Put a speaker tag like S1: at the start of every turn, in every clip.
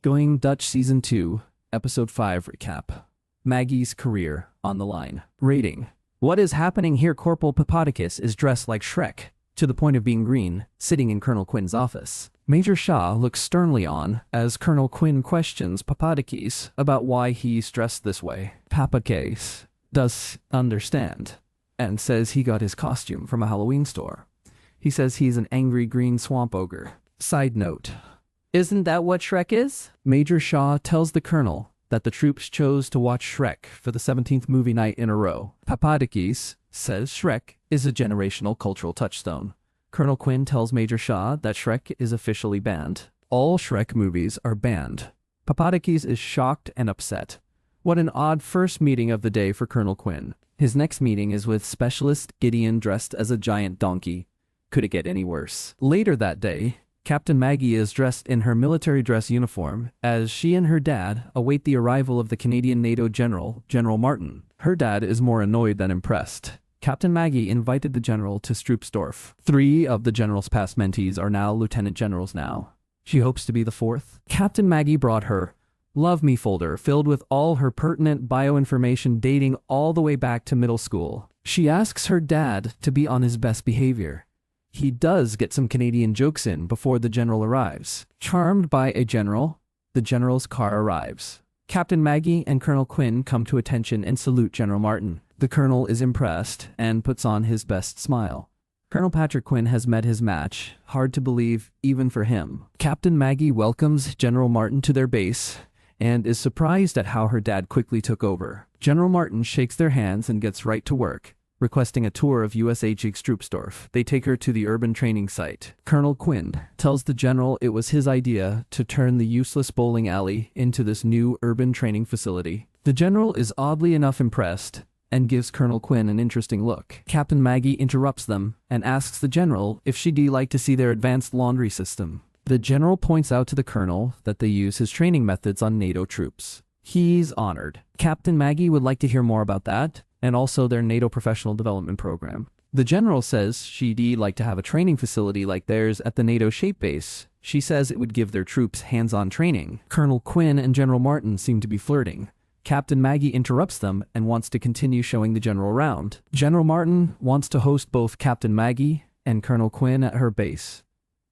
S1: Going Dutch Season 2, Episode 5 Recap. Maggie's career on the line. Rating. What is happening here? Corporal Papadakis is dressed like Shrek, to the point of being green, sitting in Colonel Quinn's office. Major Shah looks sternly on as Colonel Quinn questions Papadakis about why he's dressed this way. Papadakis does understand and says he got his costume from a Halloween store. He says he's an angry green swamp ogre. Side note. Isn't that what Shrek is? Major Shah tells the colonel that the troops chose to watch Shrek for the 17th movie night in a row. Papadakis says Shrek is a generational cultural touchstone. Colonel Quinn tells Major Shah that Shrek is officially banned. All Shrek movies are banned. Papadakis is shocked and upset. What an odd first meeting of the day for Colonel Quinn. His next meeting is with Specialist Gideon dressed as a giant donkey. Could it get any worse? Later that day, Captain Maggie is dressed in her military dress uniform as she and her dad await the arrival of the Canadian NATO General, General Martin. Her dad is more annoyed than impressed. Captain Maggie invited the general to Stroopsdorf. 3 of the general's past mentees are now lieutenant generals now. She hopes to be the 4th. Captain Maggie brought her Love Me folder filled with all her pertinent bioinformation dating all the way back to middle school. She asks her dad to be on his best behavior. He does get some Canadian jokes in before the general arrives. Charmed by a general, the general's car arrives. Captain Maggie and Colonel Quinn come to attention and salute General Martin. The colonel is impressed and puts on his best smile. Colonel Patrick Quinn has met his match, hard to believe even for him. Captain Maggie welcomes General Martin to their base and is surprised at how her dad quickly took over. General Martin shakes their hands and gets right to work, requesting a tour of USH Stroopsdorf. They take her to the urban training site. Colonel Quinn tells the general it was his idea to turn the useless bowling alley into this new urban training facility. The general is oddly enough impressed and gives Colonel Quinn an interesting look. Captain Maggie interrupts them and asks the general if she'd like to see their advanced laundry system. The general points out to the colonel that they use his training methods on NATO troops. He's honored. Captain Maggie would like to hear more about that, and also their NATO professional development program. The general says she'd like to have a training facility like theirs at the NATO Shape Base. She says it would give their troops hands-on training. Colonel Quinn and General Martin seem to be flirting. Captain Maggie interrupts them and wants to continue showing the general around. General Martin wants to host both Captain Maggie and Colonel Quinn at her base.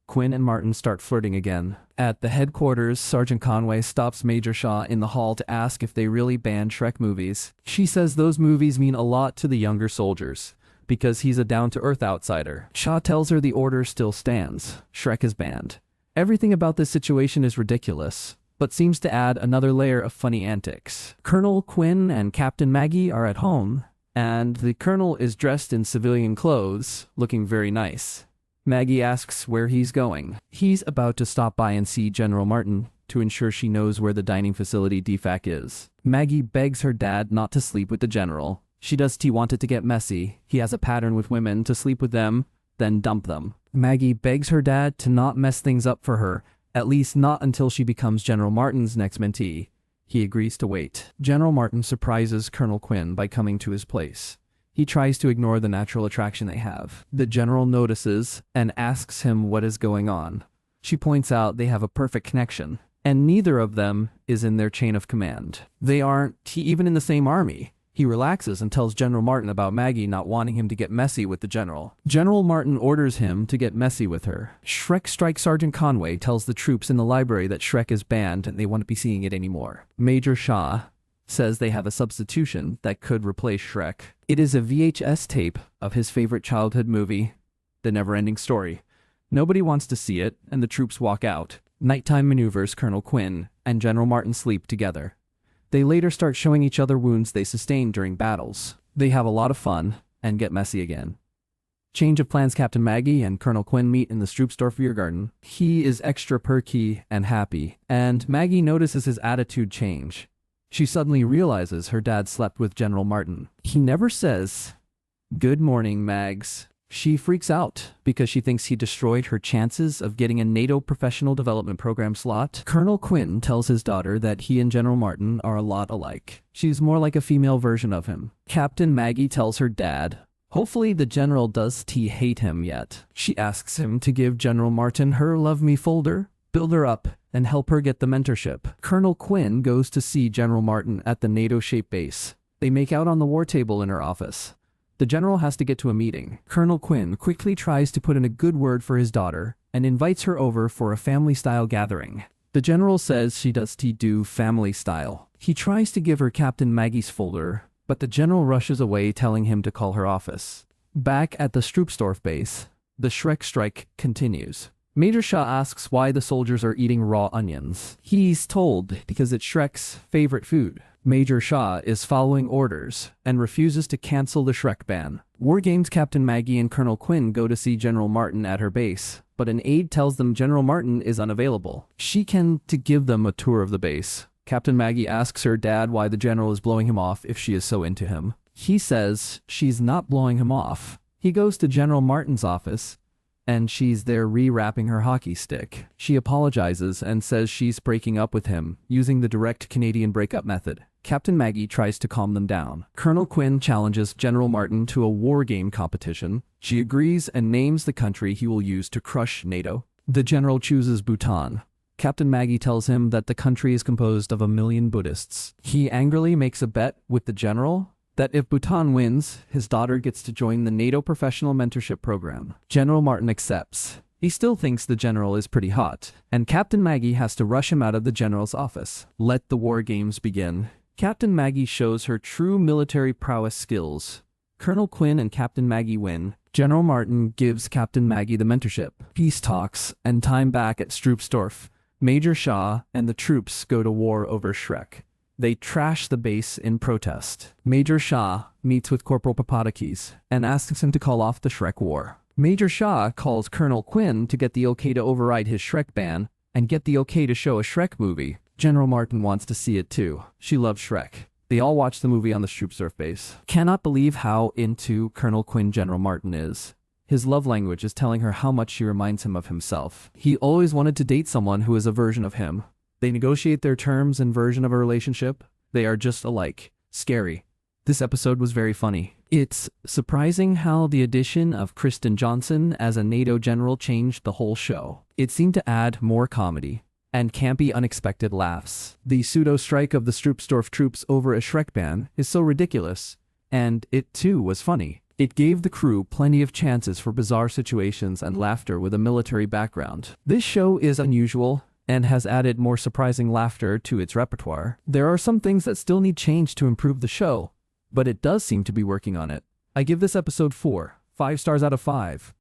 S1: Quinn and Martin start flirting again. At the headquarters, Sergeant Conway stops Major Shah in the hall to ask if they really banned Shrek movies. She says those movies mean a lot to the younger soldiers, because he's a down-to-earth outsider. Shah tells her the order still stands. Shrek is banned. Everything about this situation is ridiculous, but seems to add another layer of funny antics. Colonel Quinn and Captain Maggie are at home, and the colonel is dressed in civilian clothes, looking very nice. Maggie asks where he's going. He's about to stop by and see General Martin to ensure she knows where the dining facility DFAC is. Maggie begs her dad not to sleep with the general. She does want it to get messy. He has a pattern with women to sleep with them, then dump them. Maggie begs her dad to not mess things up for her, at least not until she becomes General Martin's next mentee. He agrees to wait. General Martin surprises Colonel Quinn by coming to his place. He tries to ignore the natural attraction they have. The general notices and asks him what is going on. She points out they have a perfect connection, and neither of them is in their chain of command. They aren't even in the same army. He relaxes and tells General Martin about Maggie not wanting him to get messy with the general. General Martin orders him to get messy with her. Shrek Strike Sergeant Conway tells the troops in the library that Shrek is banned and they won't be seeing it anymore. Major Shah says they have a substitution that could replace Shrek. It is a VHS tape of his favorite childhood movie, The Never-Ending Story. Nobody wants to see it, and the troops walk out. Nighttime maneuvers Colonel Quinn and General Martin sleep together. They later start showing each other wounds they sustained during battles. They have a lot of fun and get messy again. Change of plans. Captain Maggie and Colonel Quinn meet in the Stroopsdorf rear garden. He is extra perky and happy, and Maggie notices his attitude change. She suddenly realizes her dad slept with General Martin. He never says, "Good morning, Mags." She freaks out because she thinks he destroyed her chances of getting a NATO professional development program slot. Colonel Quinn tells his daughter that he and General Martin are a lot alike. She's more like a female version of him. Captain Maggie tells her dad, hopefully the general does hate him yet. She asks him to give General Martin her Love Me folder, build her up, and help her get the mentorship. Colonel Quinn goes to see General Martin at the NATO-shaped base. They make out on the war table in her office. The general has to get to a meeting. Colonel Quinn quickly tries to put in a good word for his daughter and invites her over for a family-style gathering. The general says she does do family style. He tries to give her Captain Maggie's folder, but the general rushes away telling him to call her office. Back at the Stroopsdorf base, the Shrek strike continues. Major Shaw asks why the soldiers are eating raw onions. He's told because it's Shrek's favorite food. Major Shaw is following orders and refuses to cancel the Shrek ban. War Games Captain Maggie and Colonel Quinn go to see General Martin at her base, but an aide tells them General Martin is unavailable. She can give them a tour of the base. Captain Maggie asks her dad why the general is blowing him off if she is so into him. He says she's not blowing him off. He goes to General Martin's office, and she's there rewrapping her hockey stick. She apologizes and says she's breaking up with him, using the direct Canadian breakup method. Captain Maggie tries to calm them down. Colonel Quinn challenges General Martin to a war game competition. She agrees and names the country he will use to crush NATO. The general chooses Bhutan. Captain Maggie tells him that the country is composed of 1 million Buddhists. He angrily makes a bet with the general that if Bhutan wins, his daughter gets to join the NATO Professional Mentorship Program. General Martin accepts. He still thinks the general is pretty hot, and Captain Maggie has to rush him out of the general's office. Let the war games begin. Captain Maggie shows her true military prowess skills. Colonel Quinn and Captain Maggie win. General Martin gives Captain Maggie the mentorship. Peace talks, and time back at Stroopsdorf. Major Shaw and the troops go to war over Shrek. They trash the base in protest. Major Shaw meets with Corporal Papadakis and asks him to call off the Shrek war. Major Shaw calls Colonel Quinn to get the okay to override his Shrek ban and get the okay to show a Shrek movie. General Martin wants to see it too. She loves Shrek. They all watch the movie on the Stroopsdorf base. Cannot believe how into Colonel Quinn General Martin is. His love language is telling her how much she reminds him of himself. He always wanted to date someone who is a version of him. They negotiate their terms and version of a relationship. They are just alike. Scary. This episode was very funny. It's surprising how the addition of Kristen Johnson as a NATO general changed the whole show. It seemed to add more comedy and campy unexpected laughs. The pseudo-strike of the Stroopsdorf troops over a Shrek ban is so ridiculous, and it too was funny. It gave the crew plenty of chances for bizarre situations and laughter with a military background. This show is unusual and has added more surprising laughter to its repertoire. There are some things that still need change to improve the show, but it does seem to be working on it. I give this episode 5 stars out of 5.